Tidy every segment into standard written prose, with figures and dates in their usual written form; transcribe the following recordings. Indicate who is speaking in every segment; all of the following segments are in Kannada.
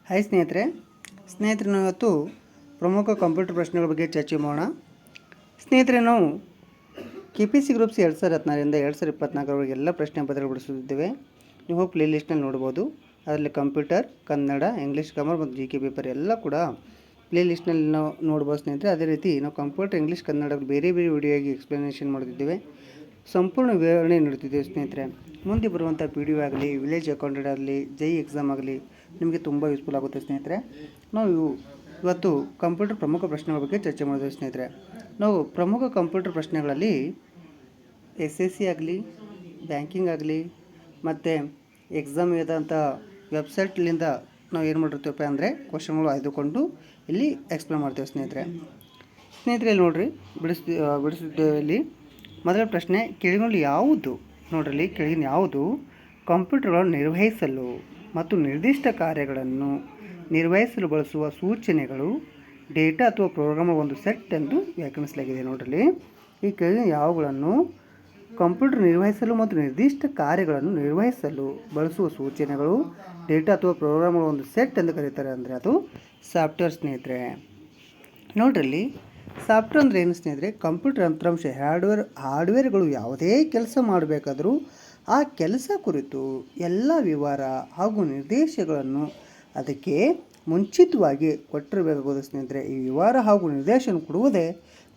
Speaker 1: ಹಾಯ್ ಸ್ನೇಹಿತರೆ ನಾವು ಇವತ್ತು ಪ್ರಮುಖ ಕಂಪ್ಯೂಟರ್ ಪ್ರಶ್ನೆಗಳ ಬಗ್ಗೆ ಚರ್ಚೆ ಮಾಡೋಣ. ಸ್ನೇಹಿತರೆ, ನಾವು KPC ಗ್ರೂಪ್ಸ್ 2016ರಿಂದ 2024ರವರೆಗೆ ಎಲ್ಲ ಪ್ರಶ್ನೆ ಪತ್ರಗಳು ಬಿಡಿಸುತ್ತಿದ್ದೇವೆ. ನೀವು ಪ್ಲೇ ಲಿಸ್ಟ್ನಲ್ಲಿ ನೋಡ್ಬೋದು. ಅದರಲ್ಲಿ ಕಂಪ್ಯೂಟರ್, ಕನ್ನಡ, ಇಂಗ್ಲೀಷ್ ಗ್ರಾಮರ್ ಮತ್ತು GK ಪೇಪರ್ ಎಲ್ಲ ಕೂಡ ಪ್ಲೇ ಲಿಸ್ಟ್ನಲ್ಲಿ ನಾವು ನೋಡ್ಬೋದು ಸ್ನೇಹಿತರೆ. ಅದೇ ರೀತಿ ನಾವು ಕಂಪ್ಯೂಟರ್, ಇಂಗ್ಲೀಷ್, ಕನ್ನಡ ಬೇರೆ ವಿಡಿಯೋಗೆ ಎಕ್ಸ್ಪ್ಲನೇಷನ್ ಮಾಡ್ತಿದ್ದೇವೆ, ಸಂಪೂರ್ಣ ವಿವರಣೆ ನೀಡುತ್ತಿದ್ದೇವೆ ಸ್ನೇಹಿತರೆ. ಮುಂದೆ ಬರುವಂಥ PDO ಆಗಲಿ, ವಿಲೇಜ್ ಅಕೌಂಟೆಂಟ್ ಆಗಲಿ, JEE ಎಕ್ಸಾಮ್ ಆಗಲಿ ನಿಮಗೆ ತುಂಬ ಯೂಸ್ಫುಲ್ ಆಗುತ್ತೆ ಸ್ನೇಹಿತರೆ. ನಾವು ಇವತ್ತು ಕಂಪ್ಯೂಟರ್ ಪ್ರಮುಖ ಪ್ರಶ್ನೆಗಳ ಬಗ್ಗೆ ಚರ್ಚೆ ಮಾಡಿದ್ದೇವೆ ಸ್ನೇಹಿತರೆ. ನಾವು ಪ್ರಮುಖ ಕಂಪ್ಯೂಟರ್ ಪ್ರಶ್ನೆಗಳಲ್ಲಿ SSC ಆಗಲಿ, ಬ್ಯಾಂಕಿಂಗ್ ಆಗಲಿ ಮತ್ತು ಎಕ್ಸಾಮ್ ಇರೋಂಥ ವೆಬ್ಸೈಟ್ಲಿಂದ ನಾವು ಏನು ಮಾಡಿರ್ತೀವಪ್ಪ ಅಂದರೆ ಕ್ವಶನ್ಗಳು ಆಯ್ದುಕೊಂಡು ಇಲ್ಲಿ ಎಕ್ಸ್ಪ್ಲೇನ್ ಮಾಡ್ತೇವೆ ಸ್ನೇಹಿತರೆ. ಇಲ್ಲಿ ನೋಡಿರಿ, ಬಿಡಿಸಿದ್ದೇವೆ. ಇಲ್ಲಿ ಮೊದಲ ಪ್ರಶ್ನೆ, ಕೆಳಗಿನಲ್ಲಿ ಯಾವುದು ನೋಡ್ರಿ, ಕೆಳಗಿನ ಯಾವುದು ಕಂಪ್ಯೂಟರ್ಗಳನ್ನು ನಿರ್ವಹಿಸಲು ಮತ್ತು ನಿರ್ದಿಷ್ಟ ಕಾರ್ಯಗಳನ್ನು ನಿರ್ವಹಿಸಲು ಬಳಸುವ ಸೂಚನೆಗಳು, ಡೇಟಾ ಅಥವಾ ಪ್ರೋಗ್ರಾಮ್ಗಳ ಒಂದು ಸೆಟ್ ಎಂದು ವ್ಯಾಖ್ಯಾನಿಸಲಾಗಿದೆ. ನೋಡ್ರಿ, ಈ ಕೆಳಗಿನ ಯಾವುಗಳನ್ನು ಕಂಪ್ಯೂಟರ್ ನಿರ್ವಹಿಸಲು ಮತ್ತು ನಿರ್ದಿಷ್ಟ ಕಾರ್ಯಗಳನ್ನು ನಿರ್ವಹಿಸಲು ಬಳಸುವ ಸೂಚನೆಗಳು, ಡೇಟಾ ಅಥವಾ ಪ್ರೋಗ್ರಾಮ್ಗಳ ಒಂದು ಸೆಟ್ ಎಂದು ಕರೀತಾರೆ ಅಂದರೆ ಅದು ಸಾಫ್ಟ್ವೇರ್ ಸ್ನೇಹಿತರೆ. ನೋಡ್ರಿ, ಸಾಫ್ಟ್ವೇರ್ ಅಂದರೆ ಏನು ಸ್ನೇಹಿತರೆ? ಕಂಪ್ಯೂಟರ್ ಯಂತ್ರಾಂಶ ಹಾರ್ಡ್ವೇರ್ಗಳು ಯಾವುದೇ ಕೆಲಸ ಮಾಡಬೇಕಾದರೂ ಆ ಕೆಲಸ ಕುರಿತು ಎಲ್ಲ ವಿವರ ಹಾಗೂ ನಿರ್ದೇಶಗಳನ್ನು ಅದಕ್ಕೆ ಮುಂಚಿತವಾಗಿ ಕೊಟ್ಟಿರಬೇಕಾಗೋದು ಸ್ನೇಹಿತರೆ. ಈ ವಿವರ ಹಾಗೂ ನಿರ್ದೇಶನ ಕೊಡುವುದೇ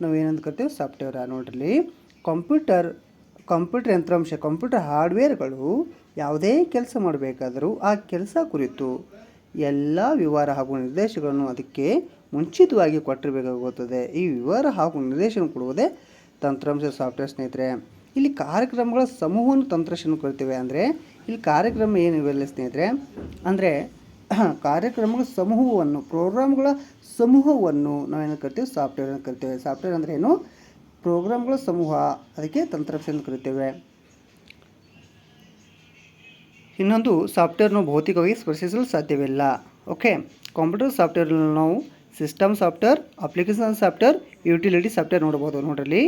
Speaker 1: ನಾವು ಏನಂತ ಕರಿತೀವಿ? ಸಾಫ್ಟ್ವೇರ್. ನೋಡ್ರಿ, ಕಂಪ್ಯೂಟರ್ ಯಂತ್ರಾಂಶ, ಕಂಪ್ಯೂಟರ್ ಹಾರ್ಡ್ವೇರ್ಗಳು ಯಾವುದೇ ಕೆಲಸ ಮಾಡಬೇಕಾದರೂ ಆ ಕೆಲಸ ಕುರಿತು ಎಲ್ಲ ವಿವರ ಹಾಗೂ ನಿರ್ದೇಶಗಳನ್ನು ಅದಕ್ಕೆ ಮುಂಚಿತವಾಗಿ ಕೊಟ್ಟಿರಬೇಕಾಗುತ್ತದೆ. ಈ ವಿವರ ಹಾಗೂ ನಿರ್ದೇಶನ ಕೊಡುವುದೇ ತಂತ್ರಾಂಶ ಸಾಫ್ಟ್ವೇರ್ ಸ್ನೇಹಿತರೆ. ಇಲ್ಲಿ ಕಾರ್ಯಕ್ರಮಗಳ ಸಮೂಹವನ್ನು ತಂತ್ರಾಂಶ ಕರಿತೇವೆ. ಅಂದರೆ ಇಲ್ಲಿ ಕಾರ್ಯಕ್ರಮ ಏನಿವೆಲ್ಲ ಸ್ನೇಹಿತರೆ ಅಂದರೆ ಕಾರ್ಯಕ್ರಮಗಳ ಸಮೂಹವನ್ನು, ಪ್ರೋಗ್ರಾಮ್ಗಳ ಸಮೂಹವನ್ನು ನಾವೇನು ಕರಿತೀವಿ? ಸಾಫ್ಟ್ವೇರ್ ಅಂತ ಕರಿತೇವೆ. ಸಾಫ್ಟ್ವೇರ್ ಅಂದರೆ ಏನು? ಪ್ರೋಗ್ರಾಮ್ಗಳ ಸಮೂಹ, ಅದಕ್ಕೆ ತಂತ್ರಾಂಶ ಅಂತ ಕರಿತೇವೆ. ಇನ್ನೊಂದು, ಸಾಫ್ಟ್ವೇರ್ನು ಭೌತಿಕವಾಗಿ ಸ್ಪರ್ಶಿಸಲು ಸಾಧ್ಯವಿಲ್ಲ. ಓಕೆ, ಕಂಪ್ಯೂಟರ್ ಸಾಫ್ಟ್ವೇರ್ ನಾವು system software, application software, utility software ನೋಡ್ಬೋದು. ನೋಡ್ರಿ,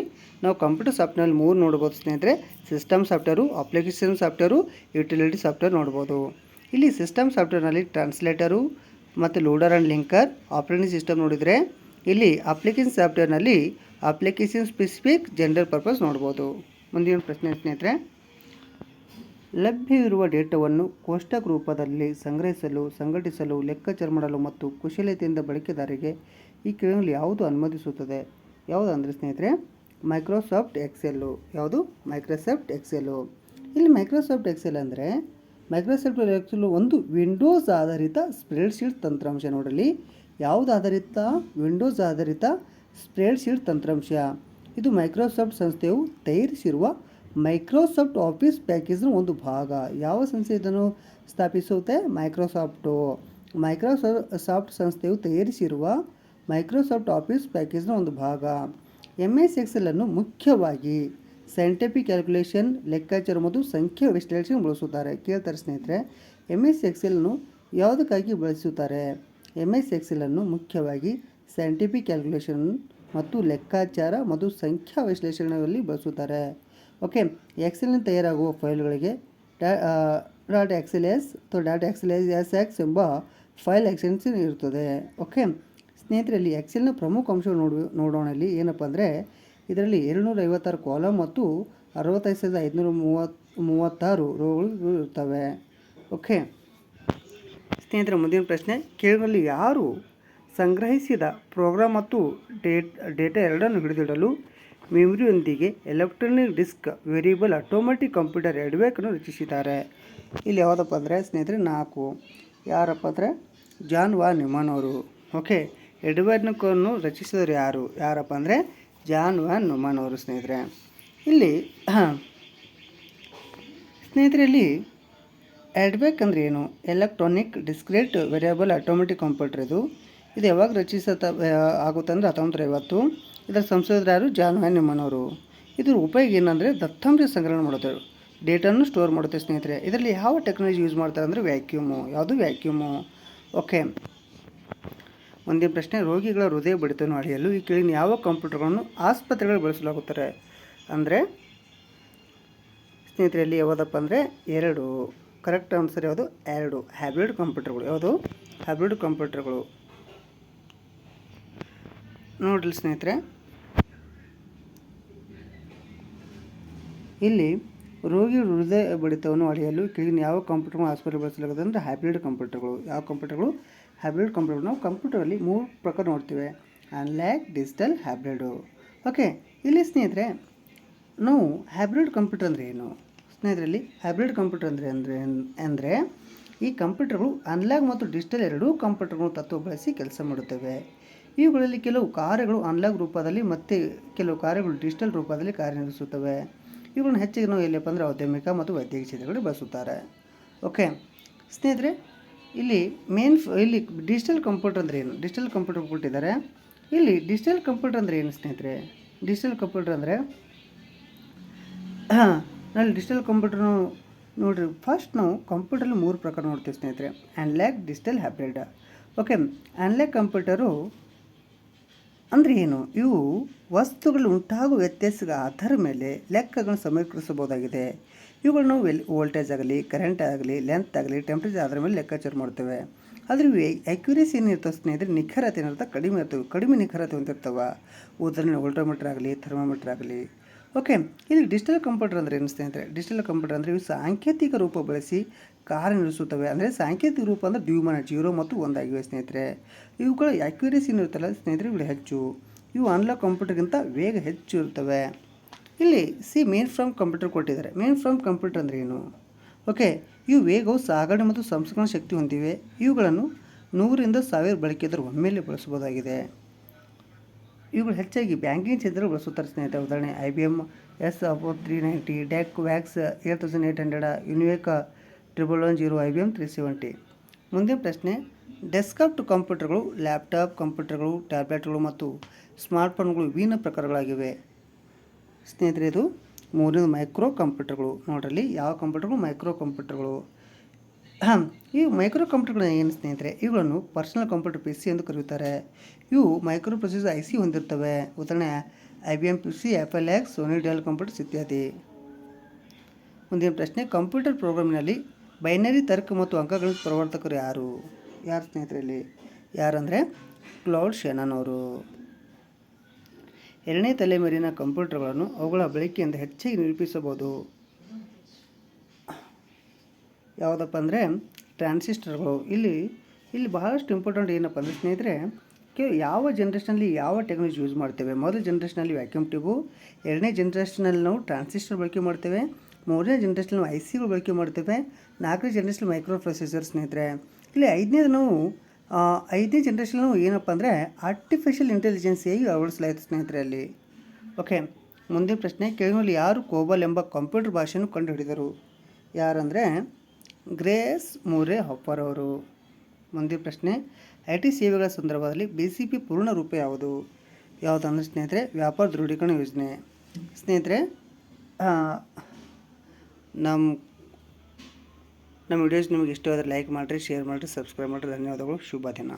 Speaker 1: ನಾವು ಕಂಪ್ಯೂಟರ್ ಸಾಫ್ಟ್ವೇರ್ನಲ್ಲಿ 3 ನೋಡ್ಬೋದು ಸ್ನೇಹಿತರೆ. System software, application software, utility software ನೋಡ್ಬೋದು. ಇಲ್ಲಿ ಸಿಸ್ಟಮ್ ಸಾಫ್ಟ್ವೇರ್ನಲ್ಲಿ ಟ್ರಾನ್ಸ್ಲೇಟರು ಮತ್ತು loader and linker, operating system ನೋಡಿದರೆ, ಇಲ್ಲಿ ಅಪ್ಲಿಕೇಶನ್ ಸಾಫ್ಟ್ವೇರ್ನಲ್ಲಿ ಅಪ್ಲಿಕೇಶನ್ ಸ್ಪೆಸಿಫಿಕ್, ಜನರಲ್ ಪರ್ಪಸ್ ನೋಡ್ಬೋದು. ಮುಂದಿನ ಪ್ರಶ್ನೆ ಸ್ನೇಹಿತರೆ, ಲಭ್ಯವಿರುವ ಡೇಟಾವನ್ನು ಕೋಷ್ಟಕ ರೂಪದಲ್ಲಿ ಸಂಗ್ರಹಿಸಲು, ಸಂಘಟಿಸಲು, ಲೆಕ್ಕಾಚಾರ ಮಾಡಲು ಮತ್ತು ಕುಶಲತೆಯಿಂದ ಬಳಕೆದಾರರಿಗೆ ಈ ಕೆಳಗಿನಲ್ಲಿ ಯಾವುದು ಅನುಮತಿಸುತ್ತದೆ? ಯಾವುದು ಅಂದರೆ ಸ್ನೇಹಿತರೆ ಮೈಕ್ರೋಸಾಫ್ಟ್ ಎಕ್ಸೆಲ್ಲು. ಯಾವುದು? Microsoft XL. ಇಲ್ಲಿ ಮೈಕ್ರೋಸಾಫ್ಟ್ ಎಕ್ಸೆಲ್ ಅಂದರೆ ಮೈಕ್ರೋಸಾಫ್ಟ್ ಎಕ್ಸೆಲ್ ಒಂದು ವಿಂಡೋಸ್ ಆಧಾರಿತ ಸ್ಪ್ರೆಡ್ಶೀಟ್ ತಂತ್ರಾಂಶ. ನೋಡಲಿ, ಯಾವುದು ಆಧಾರಿತ? ವಿಂಡೋಸ್ ಆಧಾರಿತ ಸ್ಪ್ರೆಡ್ಶೀಟ್ ತಂತ್ರಾಂಶ. ಇದು ಮೈಕ್ರೋಸಾಫ್ಟ್ ಸಂಸ್ಥೆಯು ತಯಾರಿಸಿರುವ ಮೈಕ್ರೋಸಾಫ್ಟ್ ಆಫೀಸ್ ಪ್ಯಾಕೇಜ್ನ ಒಂದು ಭಾಗ. ಯಾವ ಸಂಸ್ಥೆ ಇದನ್ನು ಸ್ಥಾಪಿಸುತ್ತೆ? ಮೈಕ್ರೋಸಾಫ್ಟ್ ಸಂಸ್ಥೆಯು ತಯಾರಿಸಿರುವ ಮೈಕ್ರೋಸಾಫ್ಟ್ ಆಫೀಸ್ ಪ್ಯಾಕೇಜ್ನ ಒಂದು ಭಾಗ. MS ಎಕ್ಸೆಲನ್ನು ಮುಖ್ಯವಾಗಿ ಸೈಂಟಿಫಿಕ್ ಕ್ಯಾಲ್ಕುಲೇಷನ್, ಲೆಕ್ಕಾಚಾರ ಮತ್ತು ಸಂಖ್ಯೆ ವಿಶ್ಲೇಷಣೆ ಬಳಸುತ್ತಾರೆ. ಕೇಳ್ತಾರೆ ಸ್ನೇಹಿತರೆ, MS ಎಕ್ಸೆಲನ್ನು ಯಾವುದಕ್ಕಾಗಿ ಬಳಸುತ್ತಾರೆ? MS ಎಕ್ಸೆಲನ್ನು ಮುಖ್ಯವಾಗಿ ಸೈಂಟಿಫಿಕ್ ಕ್ಯಾಲ್ಕುಲೇಷನ್ ಮತ್ತು ಲೆಕ್ಕಾಚಾರ ಮತ್ತು ಸಂಖ್ಯಾ ವಿಶ್ಲೇಷಣೆಯಲ್ಲಿ ಬಳಸುತ್ತಾರೆ. ಓಕೆ, ಎಕ್ಸೆಲ್ನಿಂದ ತಯಾರಾಗುವ ಫೈಲ್ಗಳಿಗೆ .xls ಅಥವಾ .xlsx ಎಂಬ ಫೈಲ್ ಎಕ್ಸ್ಟೆನ್ಷನ್ ಇರುತ್ತದೆ. ಓಕೆ ಸ್ನೇಹಿತರಲ್ಲಿ, ಎಕ್ಸೆಲ್ನ ಪ್ರಮುಖ ಅಂಶಗಳು ನೋಡೋಣ. ಇಲ್ಲಿ ಏನಪ್ಪ ಅಂದರೆ ಇದರಲ್ಲಿ 256 ಕಾಲಮ್ ಮತ್ತು 65,536 ರೋಗಳು ಇರ್ತವೆ. ಓಕೆ ಸ್ನೇಹಿತರೆ, ಮುಂದಿನ ಪ್ರಶ್ನೆ, ಕೆಳಗಿನಲ್ಲಿ ಯಾರು ಸಂಗ್ರಹಿಸಿದ ಪ್ರೋಗ್ರಾಮ್ ಮತ್ತು ಡೇಟಾ ಎರಡನ್ನು ಹಿಡಿದಿಡಲು ಮೆಮೊರಿಯೊಂದಿಗೆ electronic disc variable automatic computer ಎಡ್ವೇಕನ್ನು ರಚಿಸಿದ್ದಾರೆ? ಇಲ್ಲಿ ಯಾವುದಪ್ಪ ಅಂದರೆ ಸ್ನೇಹಿತರೆ 4. ಯಾರಪ್ಪ ಅಂದರೆ ಜಾನ್ ವಾನ್ ನ್ಯೂಮನ್ ಅವರು. ಓಕೆ, ಎಡ್ವೇಕನ್ನು ರಚಿಸಿದವರು ಯಾರಪ್ಪ ಅಂದರೆ ಜಾನ್ ವಾನ್ ನ್ಯೂಮನ್ ಅವರು ಸ್ನೇಹಿತರೆ. ಇಲ್ಲಿ ಸ್ನೇಹಿತರಲ್ಲಿ ಎಡ್ವೇಕ್ ಅಂದರೆ ಏನು? Electronic discrete variable automatic computer. ಇದು ಯಾವಾಗ ಆಗುತ್ತೆ ಅಂದರೆ 1950. ಇದರ ಸಂಶೋಧಕರು ಯಾರು? ಜಾನ್ ವಾನ್ ನ್ಯೂಮನ್ ಅವರು. ಇದ್ರ ಉಪಯೋಗ ಏನಂದರೆ ದತ್ತಾಂಶ ಸಂಗ್ರಹಣೆ ಮಾಡುತ್ತೆ, ಡೇಟಾನು ಸ್ಟೋರ್ ಮಾಡುತ್ತೆ ಸ್ನೇಹಿತರೆ. ಇದರಲ್ಲಿ ಯಾವ ಟೆಕ್ನಾಲಜಿ ಯೂಸ್ ಮಾಡ್ತಾರೆ ಅಂದರೆ ವ್ಯಾಕ್ಯೂಮು. ಯಾವುದು? ವ್ಯಾಕ್ಯೂಮು. ಓಕೆ, ಮುಂದಿನ ಪ್ರಶ್ನೆ, ರೋಗಿಗಳ ಹೃದಯ ಬಡಿತವನ್ನು ಅಳೆಯಲು ಈ ಕೆಳಗಿನ ಯಾವ ಕಂಪ್ಯೂಟರ್ಗಳನ್ನು ಆಸ್ಪತ್ರೆಗಳಲ್ಲಿ ಬಳಸಲಾಗುತ್ತಾರೆ? ಅಂದರೆ ಸ್ನೇಹಿತರಲ್ಲಿ ಯಾವುದಪ್ಪ ಅಂದರೆ 2. ಕರೆಕ್ಟ್ ಆನ್ಸರ್ ಯಾವುದು? 2 ಹೈಬ್ರಿಡ್ ಕಂಪ್ಯೂಟರ್ಗಳು. ಯಾವುದು? ಹೈಬ್ರಿಡ್ ಕಂಪ್ಯೂಟರ್ಗಳು. ನೋಡ್ರಿ ಸ್ನೇಹಿತರೆ, ಇಲ್ಲಿ ರೋಗಿ ಹೃದಯ ಬಡಿತವನ್ನು ಅಳೆಯಲು ಕೆಳಗಿನ ಯಾವ ಕಂಪ್ಯೂಟರ್ ಆಸ್ಪತ್ರೆ ಬಳಸಲಾಗುತ್ತದೆ ಅಂದರೆ ಹೈಬ್ರಿಡ್ ಕಂಪ್ಯೂಟರ್ಗಳು. ಯಾವ ಕಂಪ್ಯೂಟರ್ಗಳು? Hybrid computer. ನಾವು ಕಂಪ್ಯೂಟರಲ್ಲಿ 3 ಪ್ರಕಾರ ನೋಡ್ತೀವಿ: ಅನಲಾಗ್, ಡಿಜಿಟಲ್, ಹೈಬ್ರಿಡು. ಓಕೆ, ಇಲ್ಲಿ ಸ್ನೇಹಿತರೆ ನಾವು ಹೈಬ್ರಿಡ್ ಕಂಪ್ಯೂಟರ್ ಅಂದರೆ ಏನು? ಸ್ನೇಹಿತರಲ್ಲಿ ಹೈಬ್ರಿಡ್ ಕಂಪ್ಯೂಟರ್ ಅಂದರೆ ಈ ಕಂಪ್ಯೂಟರ್ಗಳು ಅನಲಾಗ್ ಮತ್ತು ಡಿಜಿಟಲ್ ಎರಡೂ ಕಂಪ್ಯೂಟರ್ಗಳು ತತ್ವ ಬಳಸಿ ಕೆಲಸ ಮಾಡುತ್ತವೆ. ಇವುಗಳಲ್ಲಿ ಕೆಲವು ಕಾರ್ಯಗಳು ಅನಲಾಗ್ ರೂಪದಲ್ಲಿ ಮತ್ತು ಕೆಲವು ಕಾರ್ಯಗಳು ಡಿಜಿಟಲ್ ರೂಪದಲ್ಲಿ ಕಾರ್ಯನಿರ್ವಹಿಸುತ್ತವೆ. ಇವುಗಳನ್ನು ಹೆಚ್ಚಿಗೆ ನಾವು ಎಲ್ಲಪ್ಪ ಅಂದರೆ ಔದ್ಯಮಿಕ ಮತ್ತು ವೈದ್ಯಕೀಯ ಕ್ಷೇತ್ರಗಳಲ್ಲಿ ಬಳಸುತ್ತಾರೆ. ಓಕೆ ಸ್ನೇಹಿತರೆ, ಇಲ್ಲಿ ಡಿಜಿಟಲ್ ಕಂಪ್ಯೂಟರ್ ಅಂದರೆ ಏನು? ಡಿಜಿಟಲ್ ಕಂಪ್ಯೂಟರ್ ಕೊಟ್ಟಿದ್ದಾರೆ. ಇಲ್ಲಿ ಡಿಜಿಟಲ್ ಕಂಪ್ಯೂಟರ್ ಅಂದರೆ ಏನು ಸ್ನೇಹಿತರೆ? ಡಿಜಿಟಲ್ ಕಂಪ್ಯೂಟರ್ ಅಂದರೆ ನಲ್ಲಿ ಡಿಜಿಟಲ್ ಕಂಪ್ಯೂಟರ್ ನೋಡಿರಿ. ಫಸ್ಟ್ ನಾವು ಕಂಪ್ಯೂಟರಲ್ಲಿ 3 ಪ್ರಕಾರ ನೋಡ್ತೀವಿ ಸ್ನೇಹಿತರೆ: analog, digital, hybrid. Okay, analog computer ಅಂದರೆ ಏನು? ಇವು ವಸ್ತುಗಳು ಉಂಟಾಗುವ ವ್ಯತ್ಯಾಸಗಳ ಆಧಾರದ ಮೇಲೆ ಲೆಕ್ಕಗಳನ್ನು ಸಮೀಕರಿಸಬಹುದಾಗಿದೆ. ಇವುಗಳನ್ನು ವೋಲ್ಟೇಜ್ ಆಗಲಿ, ಕರೆಂಟ್ ಆಗಲಿ, ಲೆಂತ್ ಆಗಲಿ, ಟೆಂಪ್ರೇಚರ್ ಆಧಾರದ ಮೇಲೆ ಲೆಕ್ಕಾಚಾರ ಮಾಡ್ತೇವೆ. ಆದರೆ ಇವು ಅಕ್ಯುರೇಸಿ ಏನಿರ್ತವೆ ಸ್ನೇಹಿತರೆ, ನಿಖರತೆ ಏನಿರ್ತವೆ ಕಡಿಮೆ ಇರ್ತವೆ, ಕಡಿಮೆ ನಿಖರತೆ ಹೊಂದಿರ್ತವೆ. ಉದಾಹರಣೆ ವೋಲ್ಟೋಮೀಟರ್ ಆಗಲಿ, ಥರ್ಮೋಮೀಟರ್ ಆಗಲಿ. ಓಕೆ, ಇಲ್ಲಿ ಡಿಜಿಟಲ್ ಕಂಪ್ಯೂಟರ್ ಅಂದರೆ ಏನು ಸ್ನೇಹಿತರೆ? ಡಿಜಿಟಲ್ ಕಂಪ್ಯೂಟರ್ ಅಂದರೆ ಇವು ಸಾಂಕೇತಿಕ ರೂಪ ಬಳಸಿ ಕಾರ್ಯನಿರ್ವಹಿಸುತ್ತವೆ. ಅಂದರೆ ಸಾಂಕೇತಿಕ ರೂಪ ಅಂದರೆ ದ್ವಿಮಾನ 0 ಮತ್ತು 1 ಆಗಿವೆ ಸ್ನೇಹಿತರೆ. ಇವುಗಳ ಅಕ್ಯುರೇಸಿ ಇರುತ್ತಲ್ಲ ಸ್ನೇಹಿತರೆ, ಇವು ಹೆಚ್ಚು. ಇವು ಅನಲಾಗ್ ಕಂಪ್ಯೂಟರ್ಗಿಂತ ವೇಗ ಹೆಚ್ಚು ಇರ್ತವೆ. ಇಲ್ಲಿ ಮೇನ್ ಫ್ರಮ್ ಕಂಪ್ಯೂಟರ್ ಕೊಟ್ಟಿದ್ದಾರೆ. ಮೇನ್ ಫ್ರಮ್ ಕಂಪ್ಯೂಟರ್ ಅಂದರೆ ಏನು? ಓಕೆ, ಇವು ವೇಗವು ಸಾಗಣೆ ಮತ್ತು ಸಂಸ್ಕರಣ ಶಕ್ತಿ ಹೊಂದಿವೆ. ಇವುಗಳನ್ನು 100ರಿಂದ 1000 ಬಳಕೆದಾರರು ಒಮ್ಮೆಲೆ ಬಳಸಬಹುದಾಗಿದೆ. ಇವುಗಳು ಹೆಚ್ಚಾಗಿ ಬ್ಯಾಂಕಿಂಗ್ ಕ್ಷೇತ್ರದಲ್ಲಿ ಬಳಸುತ್ತಾರೆ ಸ್ನೇಹಿತರೆ. ಉದಾಹರಣೆ IBM S390, deck wax 7800, ಯುನಿವೇಕ್ 1110, IBM 370. ಮುಂದಿನ ಪ್ರಶ್ನೆ: ಡೆಸ್ಕ್ಟಾಪ್ ಕಂಪ್ಯೂಟರ್ಗಳು, ಲ್ಯಾಪ್ಟಾಪ್ ಕಂಪ್ಯೂಟರ್ಗಳು, ಟ್ಯಾಬ್ಲೆಟ್ಗಳು ಮತ್ತು ಸ್ಮಾರ್ಟ್ಫೋನ್ಗಳು ವಿಭಿನ್ನ ಪ್ರಕಾರಗಳಾಗಿವೆ. ಸ್ನೇಹಿತರೆ, ಇದು 3ನೇದು ಮೈಕ್ರೋ ಕಂಪ್ಯೂಟರ್ಗಳು. ನೋಡ್ರಲ್ಲಿ ಯಾವ ಕಂಪ್ಯೂಟರ್ಗಳು? ಮೈಕ್ರೋ ಕಂಪ್ಯೂಟರ್ಗಳು. ಈ ಮೈಕ್ರೋ ಕಂಪ್ಯೂಟರ್ಗಳು ಏನು ಸ್ನೇಹಿತರೆ? ಇವುಗಳನ್ನು ಪರ್ಸನಲ್ ಕಂಪ್ಯೂಟರ್ PC ಎಂದು ಕರೆಯುತ್ತಾರೆ. ಇವು ಮೈಕ್ರೋ ಪ್ರೊಸೆಸರ್ IC ಹೊಂದಿರ್ತವೆ. ಉದಾಹರಣೆ IBM PC, FLX, Sony Dell computers ಇತ್ಯಾದಿ. ಮುಂದಿನ ಪ್ರಶ್ನೆ: ಕಂಪ್ಯೂಟರ್ ಪ್ರೋಗ್ರಾಮಿನಲ್ಲಿ ಬೈನರಿ ತರ್ಕ ಮತ್ತು ಅಂಕಗಣಿತ ಪ್ರವರ್ತಕರು ಯಾರು ಸ್ನೇಹಿತರಲ್ಲಿ? ಯಾರಂದರೆ ಕ್ಲೌಡ್ ಶೆನನ್ ಅವರು. 2ನೇ ತಲೆಮಾರಿನ ಕಂಪ್ಯೂಟರ್ಗಳನ್ನು ಅವುಗಳ ಬಳಕೆಯಿಂದ ಹೆಚ್ಚಾಗಿ ನಿರೂಪಿಸಬಹುದು. ಯಾವುದಪ್ಪ ಅಂದರೆ ಟ್ರಾನ್ಸಿಸ್ಟರ್ಗಳು. ಇಲ್ಲಿ ಬಹಳಷ್ಟು ಇಂಪಾರ್ಟೆಂಟ್ ಏನಪ್ಪ ಅಂದರೆ ಸ್ನೇಹಿತರೆ, ಯಾವ ಜನ್ರೇಷನಲ್ಲಿ ಯಾವ ಟೆಕ್ನಾಲಜಿ ಯೂಸ್ ಮಾಡ್ತೇವೆ? ಮೊದಲ ಜನ್ರೇಷನಲ್ಲಿ ವ್ಯಾಕ್ಯೂಮ್ ಟ್ಯೂಬು, 2ನೇ ಜನ್ರೇಷನಲ್ಲಿ ನಾವು ಟ್ರಾನ್ಸಿಸ್ಟರ್ ಬಳಕೆ ಮಾಡ್ತೇವೆ, 3ನೇ ಜನ್ರೇಷನಲ್ಲಿ ನಾವು ICಗಳು ಬಳಕೆ ಮಾಡ್ತೇವೆ, 4ನೇ ಜನ್ರೇಷನ್ ಮೈಕ್ರೋ ಪ್ರೊಸೆಸರ್ ಸ್ನೇಹಿತರೆ. ಇಲ್ಲಿ 5ನೇ ಜನ್ರೇಷನ್ ನಾವು ಏನಪ್ಪ ಅಂದರೆ ಆರ್ಟಿಫಿಷಿಯಲ್ ಇಂಟೆಲಿಜೆನ್ಸಿಯಾಗಿ ಅಳವಡಿಸಲಾಯಿತು ಸ್ನೇಹಿತರೆ ಅಲ್ಲಿ. ಓಕೆ, ಮುಂದಿನ ಪ್ರಶ್ನೆ: ಕೆಳಗಿನಲ್ಲಿ ಯಾರು ಕೋಬಾಲ್ ಎಂಬ ಕಂಪ್ಯೂಟರ್ ಭಾಷೆಯನ್ನು ಕಂಡುಹಿಡಿದರು? ಯಾರಂದರೆ ಗ್ರೇಸ್ ಮೂರೆ ಹಾಪರ್ ಅವರು. ಮುಂದಿನ ಪ್ರಶ್ನೆ: IT ಸೇವೆಗಳ ಸಂದರ್ಭದಲ್ಲಿ BCP ಪೂರ್ಣ ರೂಪ ಯಾವುದಂದ್ರೆ ಸ್ನೇಹಿತರೆ ವ್ಯಾಪಾರ ದೃಢೀಕರಣ ಯೋಜನೆ. ಸ್ನೇಹಿತರೆ, ನಮ್ಮ ವಿಡಿಯೋಸ್ ನಿಮಗೆ ಇಷ್ಟವಾದರೆ ಲೈಕ್ ಮಾಡಿರಿ, ಶೇರ್ ಮಾಡಿರಿ, ಸಬ್ಸ್ಕ್ರೈಬ್ ಮಾಡಿರಿ. ಧನ್ಯವಾದಗಳು. ಶುಭ ದಿನ.